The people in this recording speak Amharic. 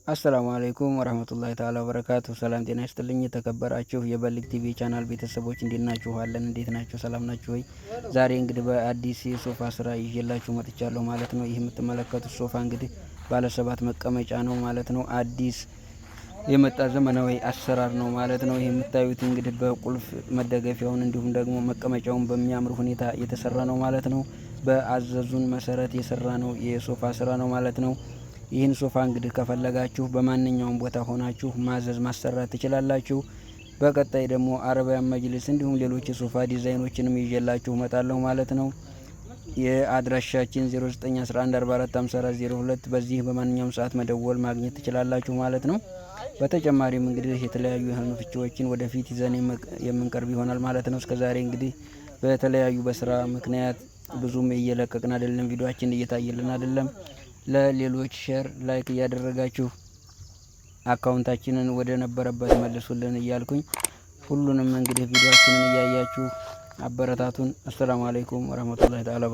አሰላሙ አለይኩም ወራህመቱላሂ ተዓላ ወበረካቱ። ሰላም ጤና ይስጥልኝ የተከበራችሁ የበልግ ቲቪ ቻናል ቤተሰቦች እንዴት ናችሁ? አለን እንዴት ናችሁ? ሰላም ናችሁ ወይ? ዛሬ እንግዲህ በአዲስ የሶፋ ስራ ይዤላችሁ መጥቻለሁ ማለት ነው። ይህ የምትመለከቱት ሶፋ እንግዲህ ባለ 7 መቀመጫ ነው ማለት ነው። አዲስ የመጣ ዘመናዊ አሰራር ነው ማለት ነው። ይህ የምታዩት እንግዲህ በቁልፍ መደገፊያውን እንዲሁም ደግሞ መቀመጫውን በሚያምር ሁኔታ የተሰራ ነው ማለት ነው። በአዘዙን መሰረት የሰራ ነው የሶፋ ስራ ነው ማለት ነው። ይህን ሶፋ እንግዲህ ከፈለጋችሁ በማንኛውም ቦታ ሆናችሁ ማዘዝ ማሰራት ትችላላችሁ። በቀጣይ ደግሞ አረቢያን መጅሊስ እንዲሁም ሌሎች የሶፋ ዲዛይኖችንም ይዤላችሁ እመጣለሁ ማለት ነው። የአድራሻችን 0911445402 በዚህ በማንኛውም ሰዓት መደወል ማግኘት ትችላላችሁ ማለት ነው። በተጨማሪም እንግዲህ የተለያዩ የሆኑ ፍቺዎችን ወደፊት ይዘን የምንቀርብ ይሆናል ማለት ነው። እስከዛሬ እንግዲህ በተለያዩ በስራ ምክንያት ብዙም እየለቀቅን አይደለም፣ ቪዲዮአችን እየታየልን አይደለም። ለሌሎች ሼር ላይክ እያደረጋችሁ አካውንታችንን ወደ ነበረበት መልሱልን እያልኩኝ ሁሉንም እንግዲህ ቪዲዮአችንን እያያችሁ አበረታቱን። አሰላሙ አለይኩም ወራህመቱላሂ ተዓላ